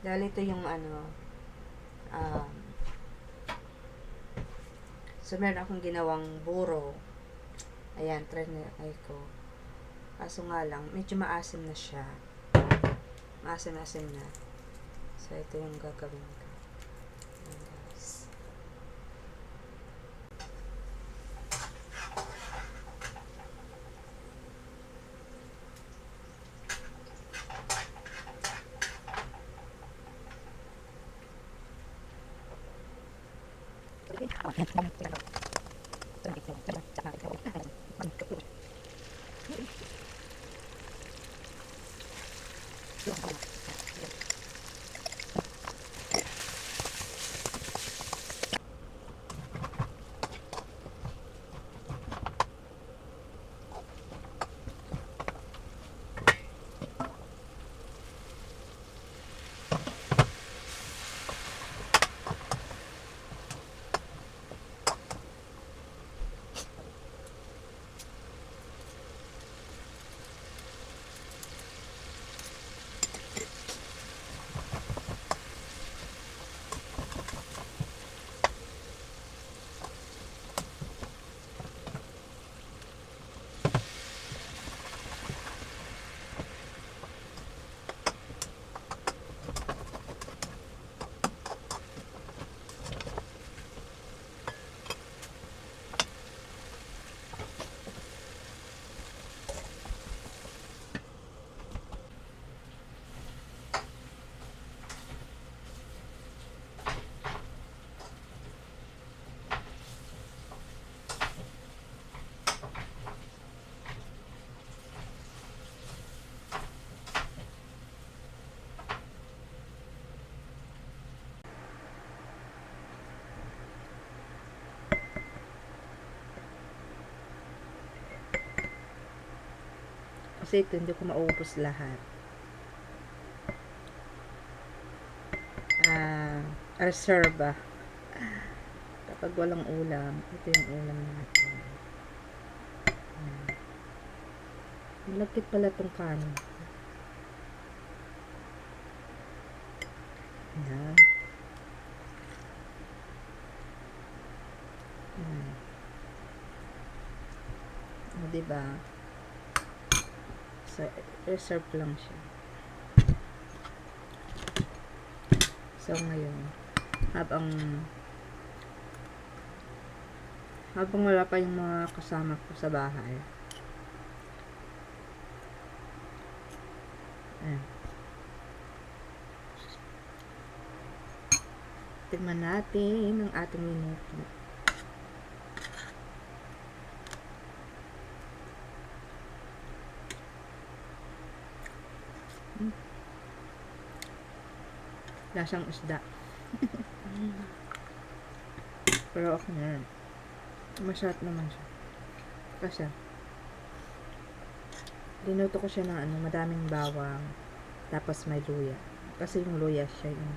Dahil ito yung ano, um, so meron akong ginawang buro. Ayan, try ko. Kaso nga lang, medyo maasim na siya. Maasim-asim na. So, ito yung gagawin ko. Ayan, guys. Kasi ito, hindi ko maubos lahat. Reserva. Kapag walang ulam, ito yung ulam natin. Malagkit pala itong kanin. Ayan. O, diba? So, reserve lang siya. So, ngayon, habang wala pa yung mga kasama ko sa bahay, ayan, tingnan natin ang ating minuto. Lasang isda. Pero okay na yan. Masarap naman siya. Kasi, dinuto ko siya ng madaming bawang. Tapos may luya. Kasi yung luya siya yung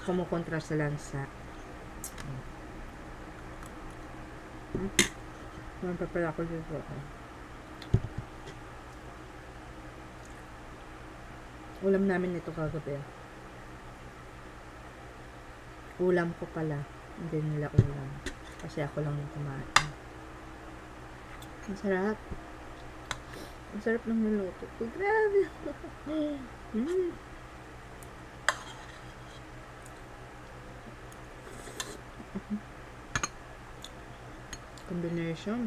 kumukontra sa lansa. Naman pa pala ako dito. Ulam namin ito kagabi. Ulam ko pala. Hindi nila ulam. Kasi ako lang yung kumain. Ang sarap. Ang sarap ng niluto ko. Grabe. Combination.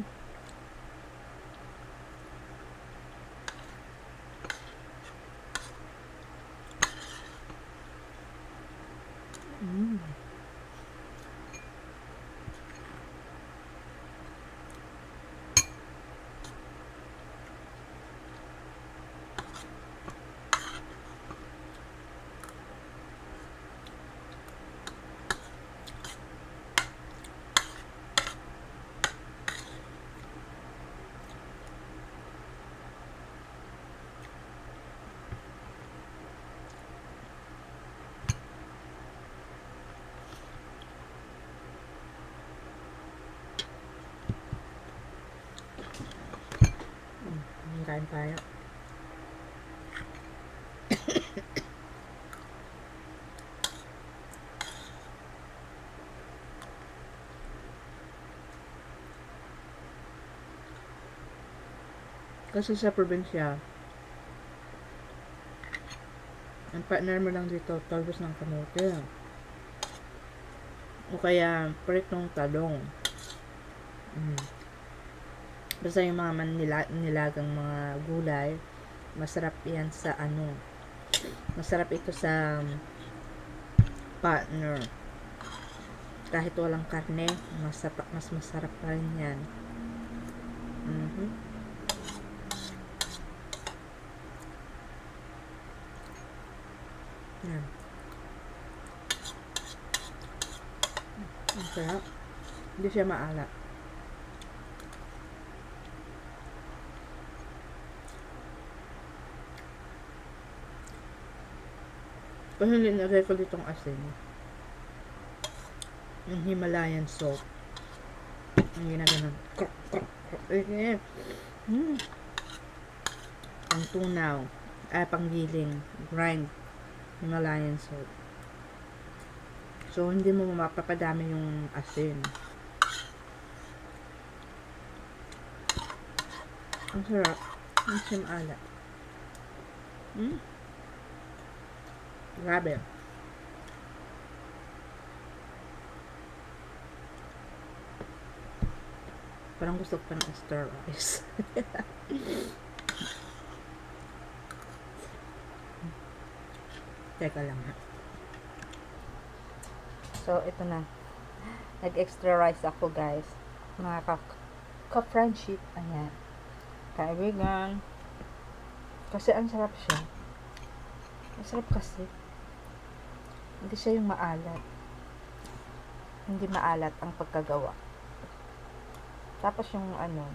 Kain tayo. Kasi sa probinsya, ang partner mo lang dito, talbos ng kamote. O kaya, pritong talong. Basta yung mga nilagang mga gulay, masarap yan sa ano. Masarap ito sa partner. Kahit walang karne, mas masarap pa rin yan. Yan. Ang sarap. Hindi siya maalat. Kasi nilagay ko ditong asin. Yung Himalayan salt. Yung ginaganon. Ang tunaw. Panggiling. Grind. Himalayan salt. So, hindi mo mapapadami yung asin. Ang sarap. Ang simala. Grabe. Parang gusto ko pa ng stir rice. Teka lang ha. So, ito na. Nag-extra rice ako, guys. Mga ka-friendship. Ayan. Kaibigan. Kasi ang sarap siya. Ang sarap kasi. Hindi siya yung maalat. Hindi maalat ang pagkagawa. Tapos yung ano,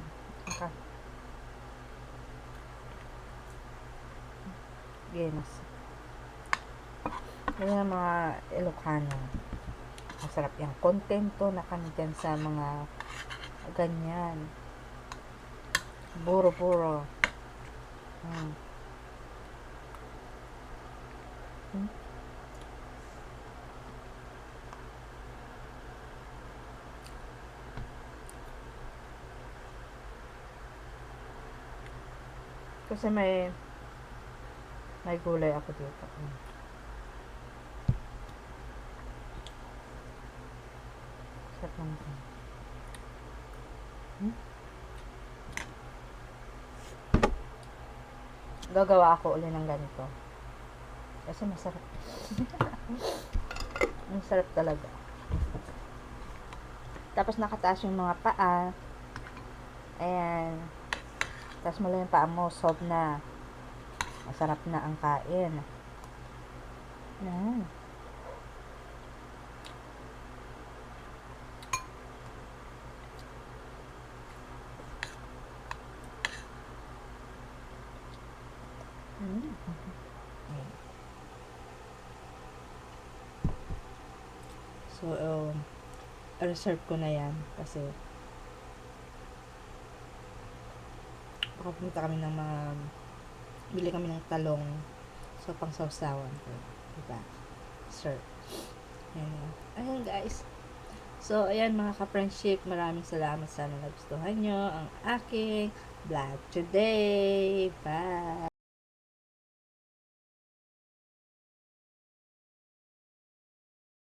Guinness. Yan ang mga Ilocano. Masarap yung kontento na kandiyan sa mga ganyan. Buro-buro. Kasi may gulay ako dito. Sarap naman. Gagawa ako uli ng ganito. Kasi masarap. Masarap talaga. Tapos nakataas yung mga paa. Ayan. Tapos mula yung paa mo, soft na. Masarap na ang kain. Ayan. So, reserve ko na yan kasi pupunta kami ng bili kami ng talong, so pang sausawan ko, diba? Sir. Ayan guys. So, ayan mga ka-friendship, maraming salamat, sana nagustuhan nyo ang aking vlog today. Bye!